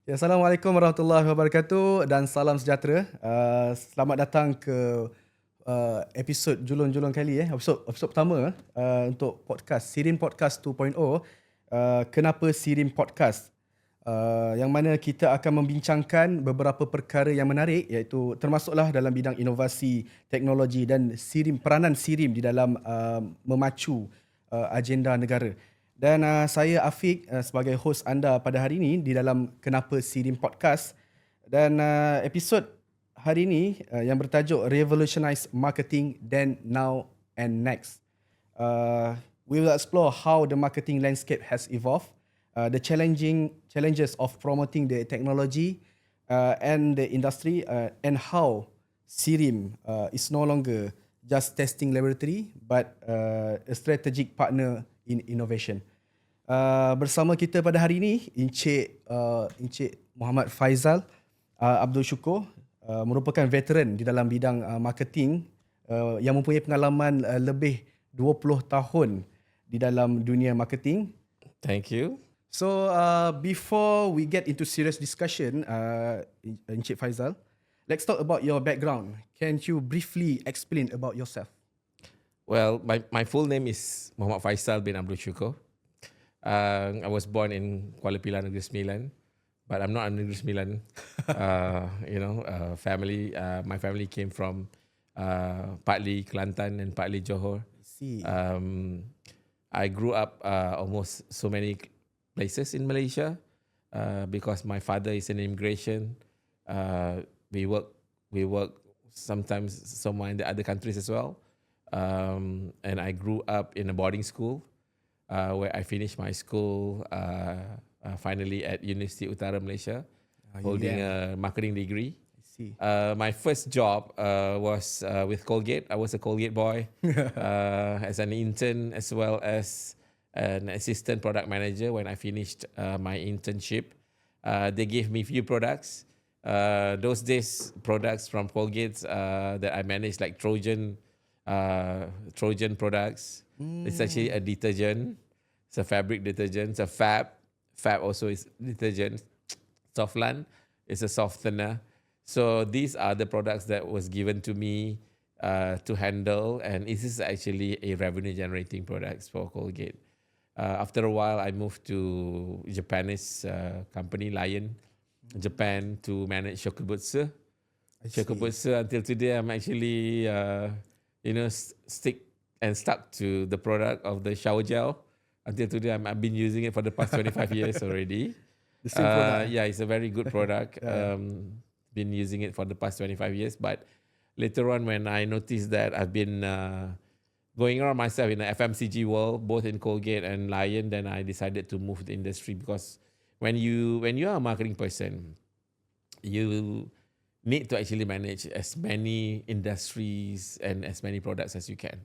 Ya, Assalamualaikum warahmatullahi wabarakatuh dan salam sejahtera. Selamat datang ke episod julung-julung kali episod pertama untuk podcast Sirim Podcast 2.0. Kenapa Sirim Podcast? Yang mana kita akan membincangkan beberapa perkara yang menarik, iaitu termasuklah dalam bidang inovasi, teknologi dan peranan Sirim di dalam memacu agenda negara. Dan saya Afiq sebagai host anda pada hari ini di dalam Kenapa SIRIM Podcast. Dan episod hari ini yang bertajuk Revolutionize Marketing Then, Now and Next. We will explore how the marketing landscape has evolved, the challenges of promoting the technology and the industry, and how SIRIM is no longer just testing laboratory but a strategic partner in innovation. Bersama kita pada hari ini Encik Muhammad Faisal, Abdul Shukor, merupakan veteran di dalam bidang marketing yang mempunyai pengalaman lebih 20 tahun di dalam dunia marketing. Thank you. So before we get into serious discussion, Encik Faisal, let's talk about your background. Can you briefly explain about yourself? Well, my full name is Mohd Faisal bin Abdul Shukor. I was born in Kuala Pilah, Negeri Sembilan, but I'm not a Negeri Sembilan. Family. My family came from partly Kelantan and partly Johor. I see. I grew up almost so many places in Malaysia because my father is in immigration. We work sometimes somewhere in the other countries as well. And I grew up in a boarding school where I finished my school finally at University Utara Malaysia, holding a marketing degree. I see. My first job was with Colgate. I was a Colgate boy as an intern as well as an assistant product manager. When I finished my internship, they gave me few products. Those days, products from Colgate that I managed, like Trojan products. It's actually a detergent. It's a fabric detergent. It's a Fab. Fab also is detergent. Softland is a softener. So these are the products that was given to me to handle, and this is actually a revenue generating products for Colgate. After a while, I moved to Japanese company Lion, Japan, to manage Shukor until today. I'm actually stuck to the product of the shower gel. Until today, I've been using it for the past 25 years already. The same product. Yeah, it's a very good product. Been using it for the past 25 years. But later on, when I noticed that I've been going around myself in the FMCG world, both in Colgate and Lion, then I decided to move the industry, because when you are a marketing person, you need to actually manage as many industries and as many products as you can.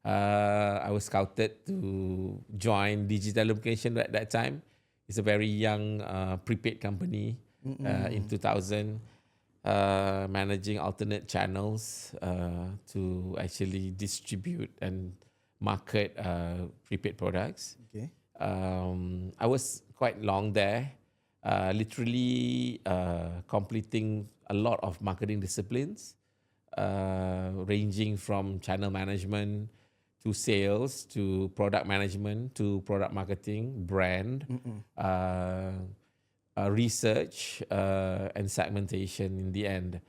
I was scouted to join Digital Lubrication at that time. It's a very young prepaid company in 2000, managing alternate channels to actually distribute and market prepaid products. Okay. I was quite long there, literally completing a lot of marketing disciplines, ranging from channel management to sales, to product management, to product marketing, brand, research, and segmentation in the end.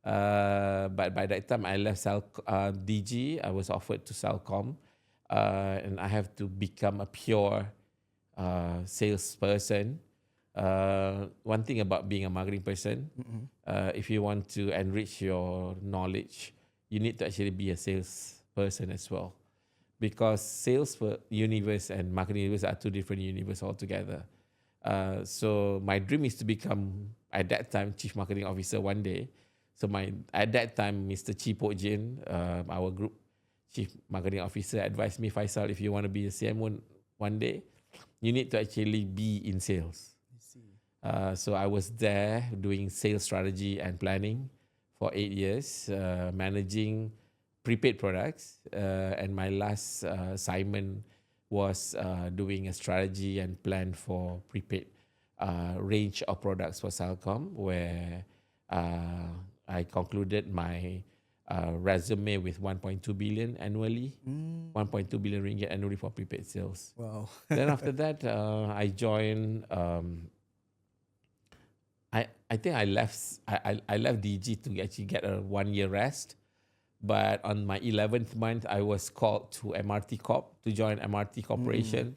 But by that time, I left DG. I was offered to Celcom, and I have to become a pure salesperson. One thing about being a marketing person, if you want to enrich your knowledge, you need to actually be a salesperson as well. Because sales universe and marketing universe are two different universes altogether. So my dream is to become, at that time, Chief Marketing Officer one day. So at that time, Mr. Chi Po Jin, our group Chief Marketing Officer, advised me, Faisal, if you want to be a CMO one day, you need to actually be in sales. I see. So I was there doing sales strategy and planning for 8 years, managing prepaid products, and my last assignment was doing a strategy and plan for prepaid range of products for Salcom, where I concluded my resume with 1.2 billion annually, 1.2 billion ringgit annually for prepaid sales. Wow. Then after that, I joined. I think I left DG to actually get a 1 year rest. But on my 11th month, I was called to MRT Corp to join MRT Corporation.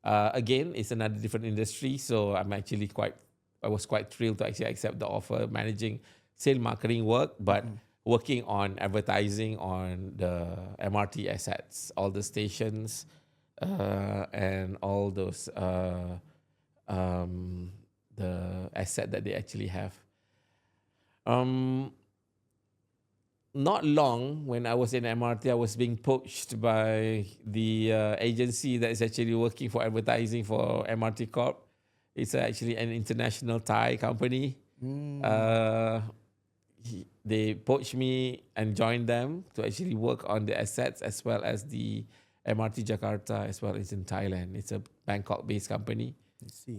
Again, it's another different industry, so I was quite thrilled to actually accept the offer, managing sales marketing work, but working on advertising on the MRT assets, all the stations, and all those the asset that they actually have. Not long when I was in MRT, I was being poached by the agency that is actually working for advertising for MRT Corp. It's actually an international Thai company. They poached me and joined them to actually work on the assets as well as the MRT Jakarta as well as in Thailand. It's a Bangkok-based company.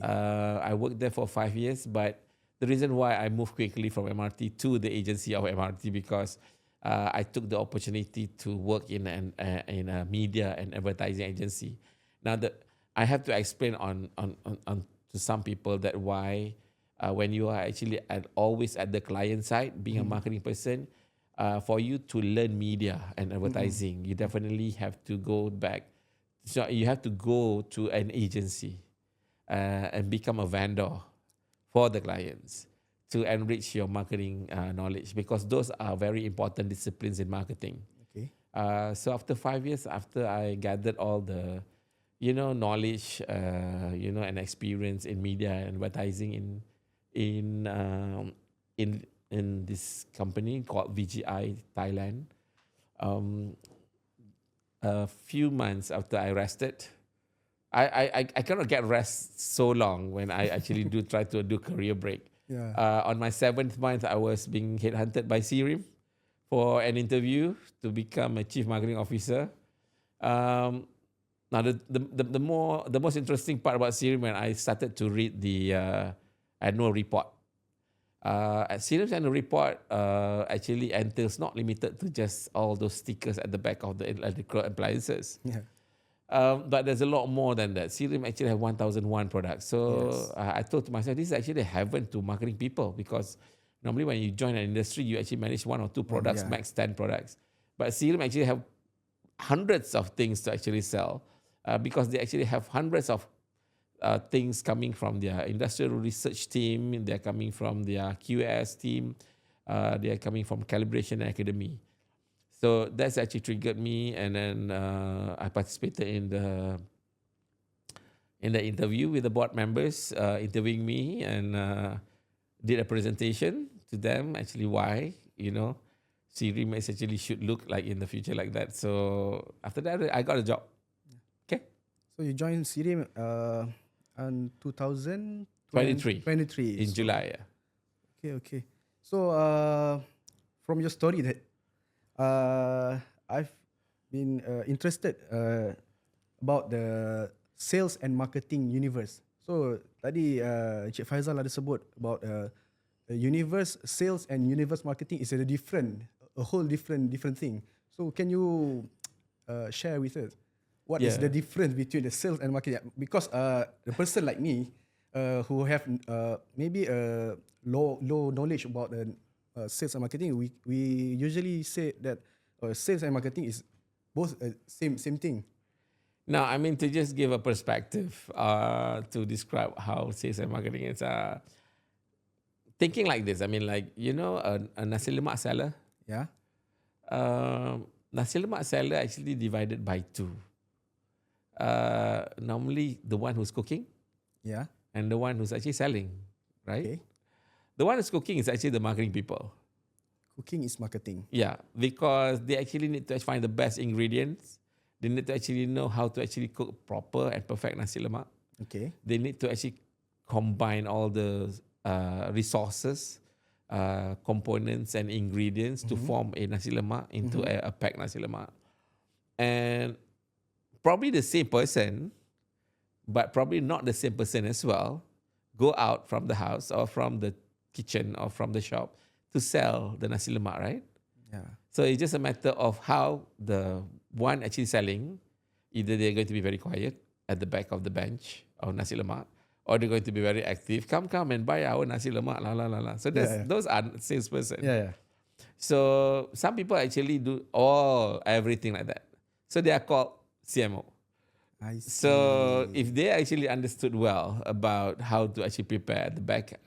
I worked there for 5 years, but the reason why I moved quickly from MRT to the agency of MRT because I took the opportunity to work in a media and advertising agency. Now, I have to explain on to some people that why when you are actually always at the client side, being a marketing person, for you to learn media and advertising, you definitely have to go back. So you have to go to an agency and become a vendor for the clients to enrich your marketing knowledge, because those are very important disciplines in marketing. Okay. So after 5 years, after I gathered all the, knowledge, and experience in media and advertising in this company called VGI Thailand, a few months after I rested, I cannot get rest so long when I actually try to do career break. Yeah. On my 7th month, I was being headhunted by SIRIM for an interview to become a chief marketing officer. Now, the most interesting part about SIRIM when I started to read the annual report. SIRIM's annual report actually entails not limited to just all those stickers at the back of the electrical appliances. Yeah. But there's a lot more than that. SIRIM actually have 1,001 products. So I thought to myself, this is actually heaven to marketing people, because normally when you join an industry, you actually manage 1 or 2 products, max 10 products. But SIRIM actually have hundreds of things to actually sell because they actually have hundreds of things coming from their industrial research team, they're coming from their QS team, they are coming from calibration academy. So that's actually triggered me, and then I participated in the interview with the board members interviewing me, and did a presentation to them actually why SIRIM actually should look like in the future like that. So after that, I got a job. Okay. So you joined SIRIM in 23 in So, July. Yeah. Okay. So from your story that I've been interested about the sales and marketing universe. So tadi Encik Faisal ada sebut about universe sales and universe marketing is a whole different thing. So can you share with us what is the difference between the sales and marketing? Because the person like me who have maybe low knowledge about the sales and marketing, we usually say that sales and marketing is both same thing. Now, I mean, to just give a perspective to describe how sales and marketing is, thinking like this. I mean, like, a nasi lemak seller. Yeah. Nasi lemak seller actually divided by 2. Normally, the one who's cooking. Yeah. And the one who's actually selling, right? Okay. The one who's cooking is actually the marketing people. Cooking is marketing. Yeah, because they actually need to find the best ingredients. They need to actually know how to actually cook proper and perfect nasi lemak. Okay. They need to actually combine all the resources, components and ingredients to form a nasi lemak into a packed nasi lemak. And probably the same person, but probably not the same person as well, go out from the house or from the kitchen or from the shop to sell the nasi lemak, right? Yeah. So it's just a matter of how the one actually selling, either they're going to be very quiet at the back of the bench of nasi lemak, or they're going to be very active. Come and buy our nasi lemak, la la la la. So those are salesperson. Yeah. So some people actually do everything like that. So they are called CMO. I see. So if they actually understood well about how to actually prepare at the back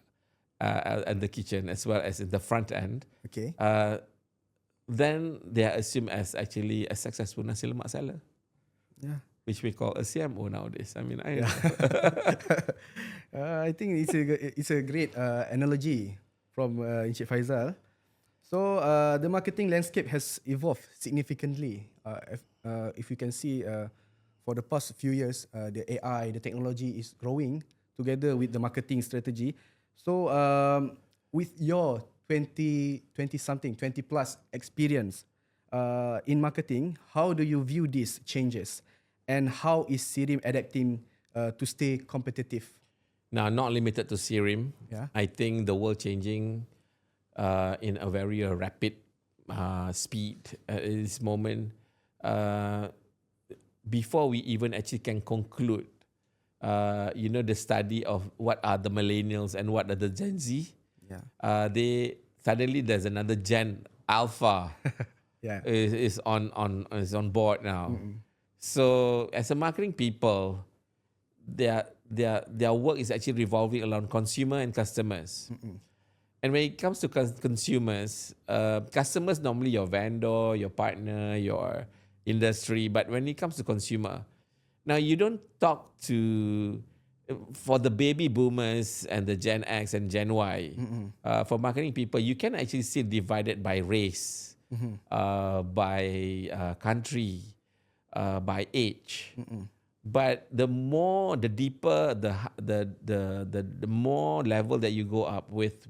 and the kitchen as well as in the front end, Okay. then they are assumed as actually a successful nasi lemak seller, Yeah. which we call a CMO nowadays. I mean, I think it's a great analogy from Encik Faisal. So the marketing landscape has evolved significantly. If you can see, for the past few years, the AI, the technology is growing together with the marketing strategy. So with your 20 plus experience in marketing, how do you view these changes? And how is SIRIM adapting to stay competitive? now not limited to SIRIM. Yeah. I think the world changing in a very rapid speed at this moment. Before we even actually can conclude, the study of what are the millennials and what are the Gen Z. Yeah. There's another Gen Alpha Yeah. is on board now. So as a marketing people, their work is actually revolving around consumer and customers. And when it comes to consumers, customers normally your vendor, your partner, your industry. But when it comes to consumer, now you don't talk to for the baby boomers and the Gen X and Gen Y. For marketing people, you can actually see divided by race, by country, by age. But the deeper, the more level that you go up with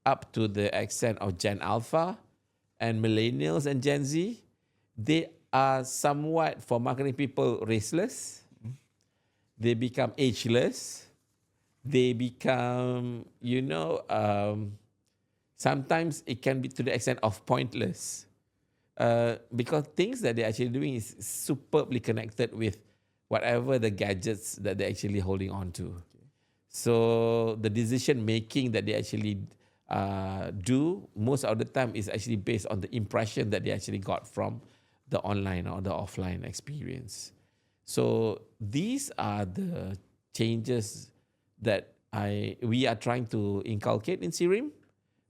up to the extent of Gen Alpha and millennials and Gen Z, they are somewhat, for marketing people, raceless. They become ageless. They become, sometimes it can be to the extent of pointless. Because things that they're actually doing is superbly connected with whatever the gadgets that they're actually holding on to. So the decision making that they actually do most of the time is actually based on the impression that they actually got from the online or the offline experience. So these are the changes that we are trying to inculcate in SIRIM.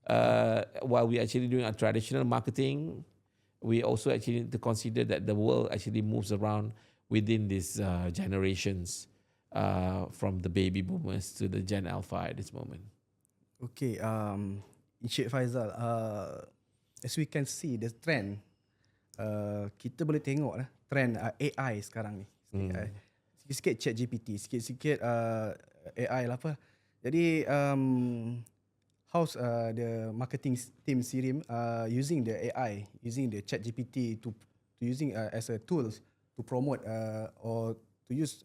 While we actually doing our traditional marketing, we also actually need to consider that the world actually moves around within these generations, from the baby boomers to the Gen Alpha at this moment. Okay, Encik Faisal, as we can see the trend, kita boleh tengok lah trend AI sekarang ni. Sikit-sikit ChatGPT, sikit-sikit AI lah apa. Jadi how's the marketing team SIRIM using the AI, using the ChatGPT to using as a tools to promote or to use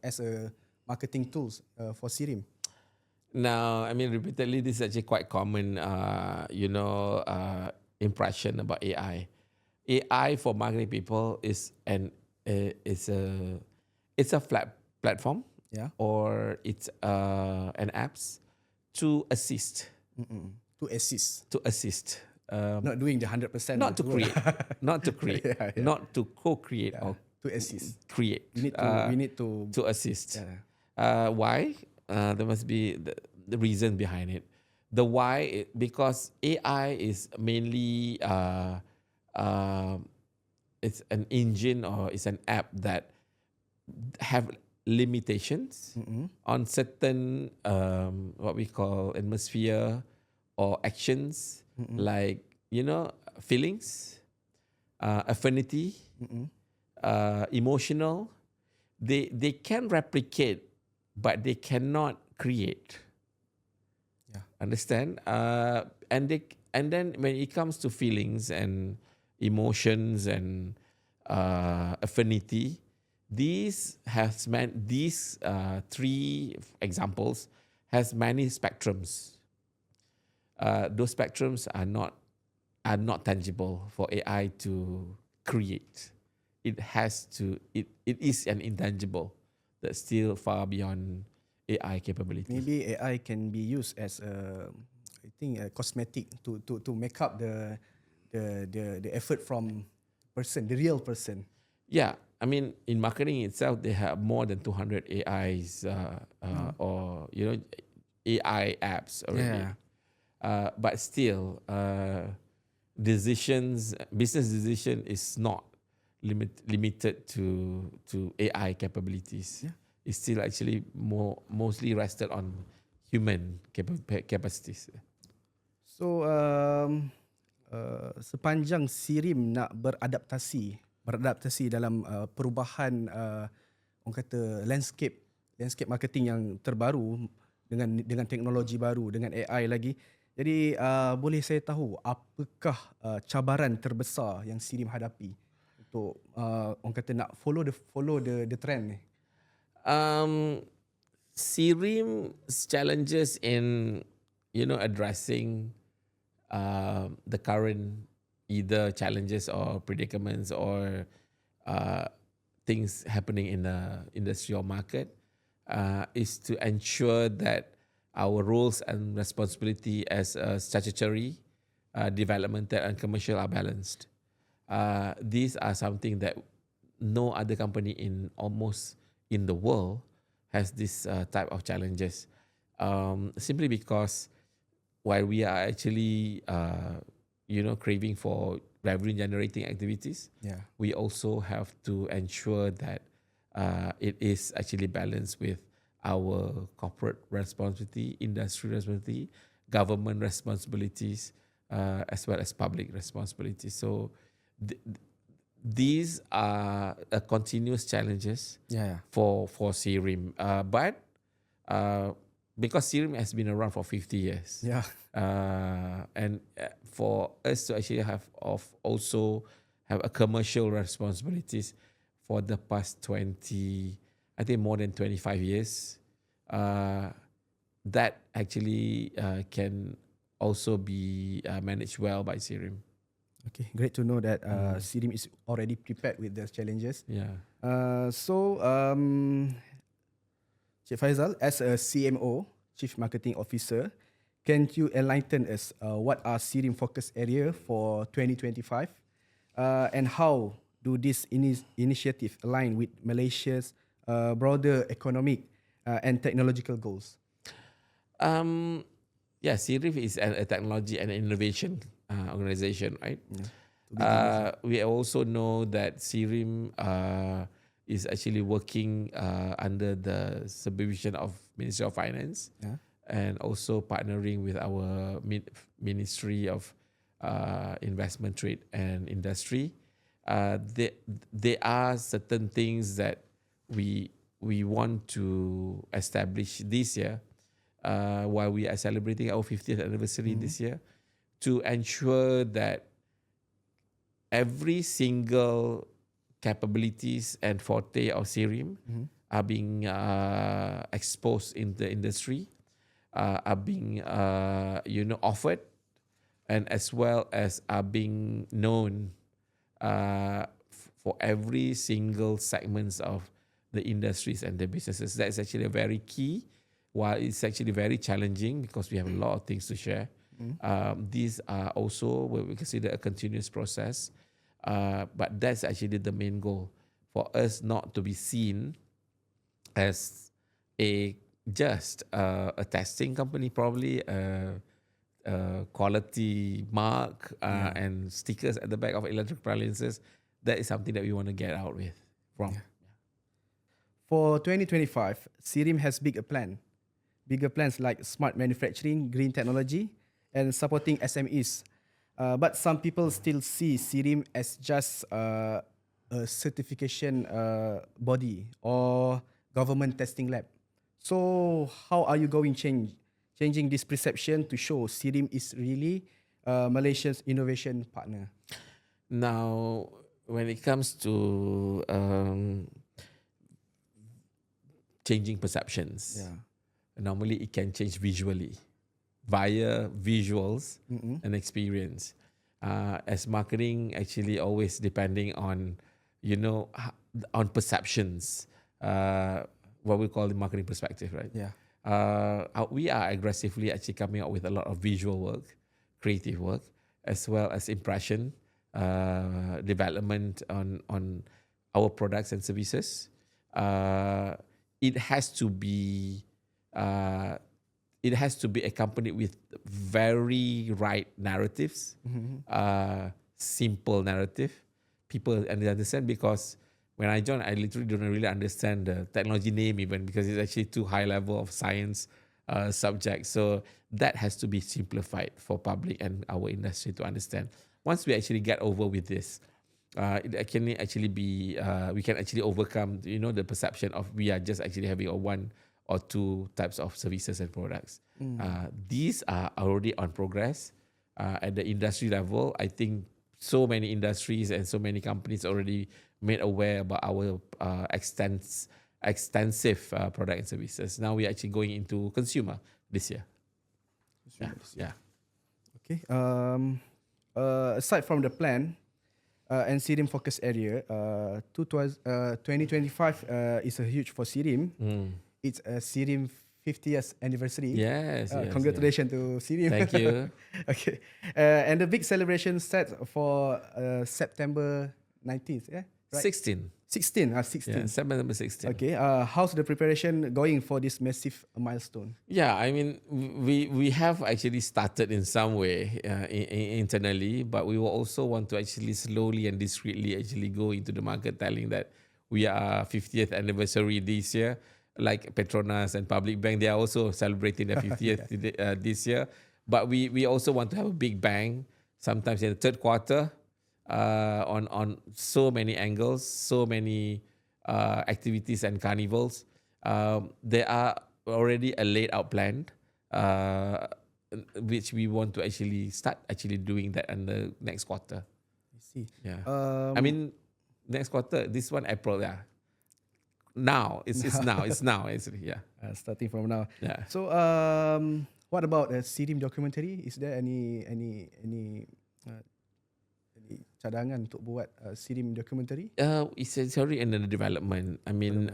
as a marketing tools for SIRIM? Now, I mean, repeatedly, this is actually quite common, impression about AI. AI for marketing people is a flat platform, Yeah. or it's an apps to assist. To assist. To assist. Not doing the 100%. Not to create. Not to create. Yeah. Not to co-create or To assist. create. We need to assist. Yeah. Why? There must be the reason behind it. The why, because AI is mainly it's an engine or it's an app that have limitations on certain what we call atmosphere or actions, like feelings, affinity, emotional. They can replicate, but they cannot create. Yeah. Understand? And then when it comes to feelings and emotions and affinity, these three examples has many spectrums. Those spectrums are not tangible for AI to create. It is an intangible that's still far beyond AI capability. Maybe AI can be used as I think a cosmetic to make up the effort from person, the real person. Yeah, I mean, in marketing itself, they have more than 200 AIs or AI apps already. Yeah. But still, business decision is not limited to AI capabilities. Yeah. It's still actually mostly rested on human capacities. So sepanjang SIRIM nak beradaptasi dalam perubahan orang kata landscape marketing yang terbaru dengan teknologi baru, dengan AI lagi. Jadi boleh saya tahu apakah cabaran terbesar yang SIRIM hadapi untuk orang kata nak follow the trend ni? SIRIM's challenges in addressing the current either challenges or predicaments or things happening in the industry or market is to ensure that our roles and responsibility as a statutory, developmental and commercial are balanced. These are something that no other company in the world has this type of challenges. Simply because while we are actually craving for revenue generating activities, we also have to ensure that it is actually balanced with our corporate responsibility, industry responsibility, government responsibilities, as well as public responsibilities. So these are continuous challenges for SIRIM. But because SIRIM has been around for 50 years, and for us to actually also have a commercial responsibilities for the past 20, I think more than 25 years, that actually can also be managed well by SIRIM. Okay, great to know that SIRIM is already prepared with those challenges. Yeah. So, Cik Faisal, as a CMO, Chief Marketing Officer, can you enlighten us what are SIRIM focus area for 2025 and how do this initiative align with Malaysia's broader economic and technological goals? SIRIM is a technology and innovation organization, right? We also know that SIRIM is actually working under the supervision of Ministry of Finance and also partnering with our Ministry of Investment, Trade and Industry. There are certain things that we want to establish this year while we are celebrating our 50th anniversary this year, to ensure that every single capabilities and forte of SIRIM are being exposed in the industry, are being offered, and as well as are being known for every single segments of the industries and the businesses. That's actually a very key. While it's actually very challenging because we have a lot of things to share, these are also what we consider a continuous process. But that's actually the main goal, for us not to be seen as just a testing company, probably a quality mark and stickers at the back of electric appliances. That is something that we want to get out from. For 2025, SIRIM has bigger plans like smart manufacturing, green technology, and supporting SMEs. But some people still see SIRIM as just a certification body or government testing lab. So how are you going changing this perception to show SIRIM is really Malaysia's innovation partner? Now, when it comes to changing perceptions, normally it can change visually via visuals and experience. As marketing, actually always depending on, on perceptions, what we call the marketing perspective, right? Yeah. We are aggressively actually coming up with a lot of visual work, creative work, as well as impression development on our products and services. It has to be accompanied with very right narratives, simple narrative. People understand, because when I joined, I literally don't really understand the technology name even, because it's actually too high level of science subject. So that has to be simplified for public and our industry to understand. Once we actually get over with this, it can actually be, we can actually overcome, the perception of we are just actually having a one or two types of services and products. These are already on progress at the industry level. I think so many industries and so many companies already made aware about our extensive product and services. Now we're actually going into consumer this year. Yeah. Okay. Aside from the plan and SIRIM focus area, 2025 is a huge for SIRIM. It's a SIRIM 50th anniversary. Yes. Congratulations to SIRIM. Thank you. Okay. And the big celebration set for September 19th. Yeah. Right? 16. 16. Yeah, 16. September 16. Okay. How's the preparation going for this massive milestone? Yeah, I mean, we have actually started in some way internally, but we will also want to actually slowly and discreetly actually go into the market telling that we are 50th anniversary this year. Like Petronas and Public Bank, they are also celebrating their 50th this year. But we also want to have a big bang, sometimes in the third quarter, on so many angles, so many activities and carnivals. There are already a laid out plan, which we want to actually start actually doing that in the next quarter. I see. Yeah. I mean, next quarter, this one April, yeah. Now it's now actually, yeah. Starting from now. Yeah. So what about the SIRIM documentary? Is there any cadangan untuk buat SIRIM documentary? It's already in the development. I mean,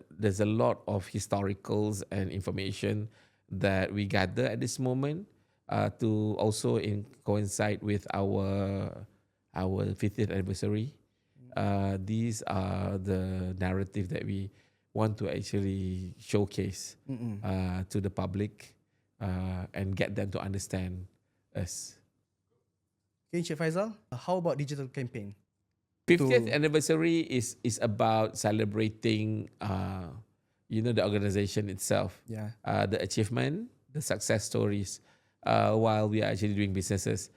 there's a lot of historicals and information that we gather at this moment to also coincide with our 50th anniversary. These are the narrative that we want to actually showcase to the public and get them to understand us. Okay, Encik Faisal, how about digital campaign? 50th anniversary is about celebrating, the organization itself, the achievement, the success stories, while we are actually doing businesses.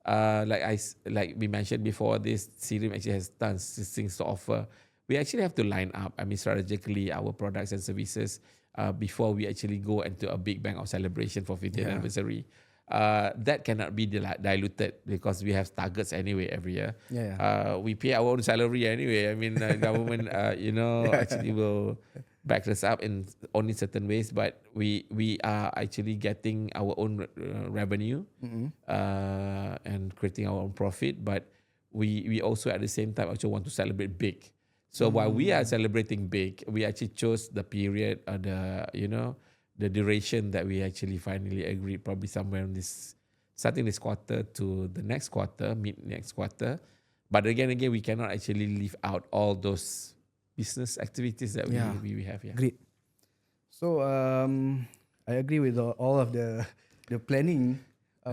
Like we mentioned before, this SIRIM actually has tons of things to offer. We actually have to line up, strategically our products and services before we actually go into a big bang of celebration for 50th anniversary. That cannot be diluted because we have targets anyway every year. We pay our own salary anyway. I mean, government, actually will back us up in only certain ways, but we are actually getting our own revenue and creating our own profit. But we also at the same time also want to celebrate big. So while we are celebrating big, we actually chose the period, the duration that we actually finally agreed, probably somewhere in this, starting this quarter to the next quarter, mid next quarter. But again, we cannot actually leave out all those business activities that we have. Yeah. Great. So I agree with all of the planning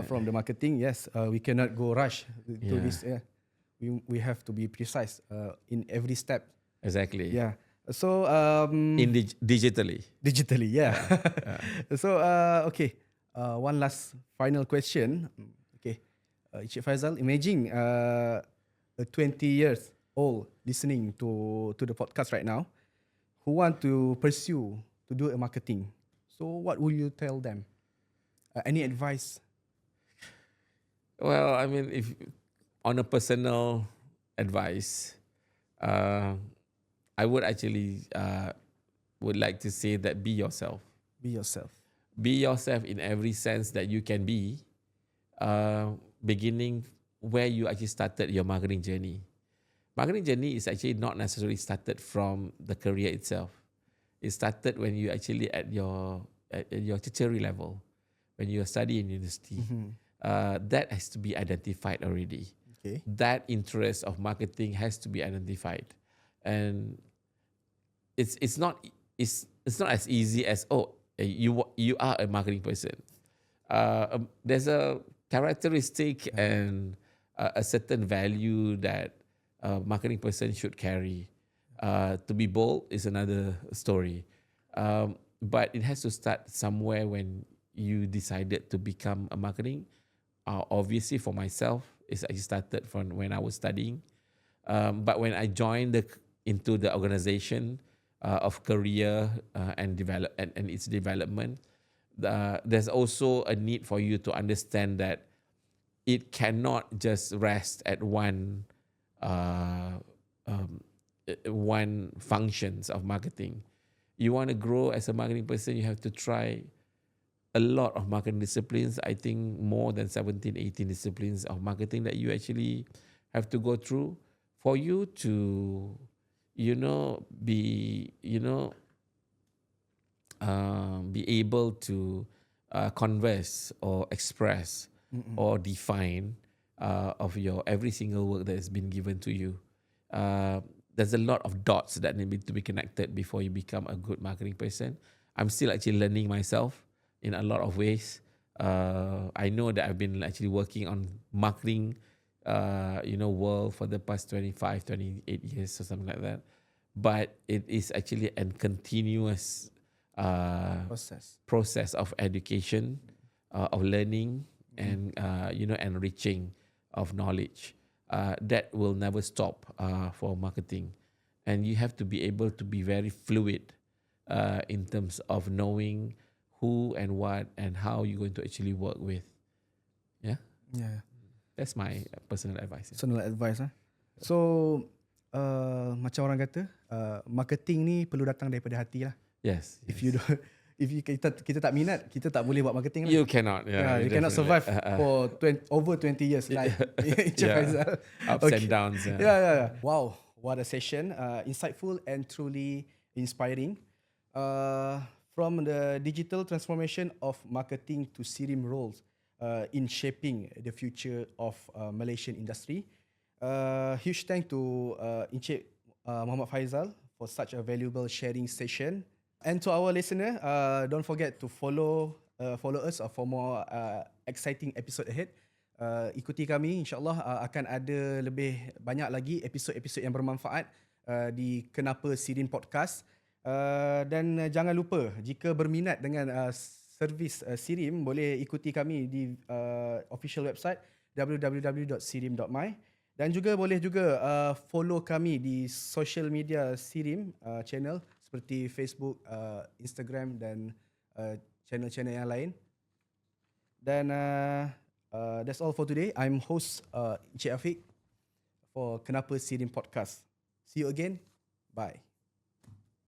from the marketing. Yes, we cannot go rush to this. Yeah. We have to be precise in every step. Exactly. Yeah. So digitally. Yeah. So okay. One last final question. Okay. Encik Faisal, imagine a 20 years old listening to the podcast right now who want to pursue to do a marketing. So what will you tell them? Any advice? Well, I mean, if on a personal advice, I would actually would like to say that be yourself. Be yourself. Be yourself in every sense that you can be, beginning where you actually started your marketing journey. Marketing journey is actually not necessarily started from the career itself. It started when you actually at your tertiary level, when you study in university. That has to be identified already. Okay. That interest of marketing has to be identified, and it's not as easy as you are a marketing person. There's a characteristic and a certain value that a marketing person should carry. To be bold is another story, but it has to start somewhere when you decided to become a marketing. Obviously, for myself, it's actually started from when I was studying. But when I joined into the organization of career and its development, there's also a need for you to understand that it cannot just rest at one functions of marketing. You want to grow as a marketing person, you have to try a lot of marketing disciplines. I think more than 17, 18 disciplines of marketing that you actually have to go through for you to, be able to converse or express or define of your every single work that has been given to you. There's a lot of dots that need to be connected before you become a good marketing person. I'm still actually learning myself in a lot of ways. I know that I've been actually working on marketing, world for the past 25, 28 years or something like that. But it is actually a continuous process of education, of learning, and enriching of knowledge that will never stop for marketing. And you have to be able to be very fluid in terms of knowing who and what and how you're going to actually work with. Yeah? Yeah. That's my personal advice. Personal advice. So, macam orang kata, marketing ni perlu datang daripada hati lah. Yes. If you don't, kita tak minat, kita tak boleh buat marketing lah. You cannot. Yeah, you cannot survive for over 20 years like Encik Faisal. Ups and downs. Yeah. Wow, what a session. Insightful and truly inspiring. From the digital transformation of marketing to SIRIM roles in shaping the future of Malaysian industry. Huge thank to Encik Muhammad Faisal for such a valuable sharing session. And to our listener, don't forget to follow us for more exciting episode ahead. Ikuti kami, insyaAllah akan ada lebih banyak lagi episod-episod yang bermanfaat di Kenapa SIRIM Podcast. Dan jangan lupa, jika berminat dengan servis SIRIM, boleh ikuti kami di official website www.sirim.my. Dan juga boleh follow kami di social media SIRIM channel seperti Facebook, Instagram dan channel-channel yang lain. Dan that's all for today. I'm host Encik Afiq for Kenapa SIRIM Podcast. See you again. Bye.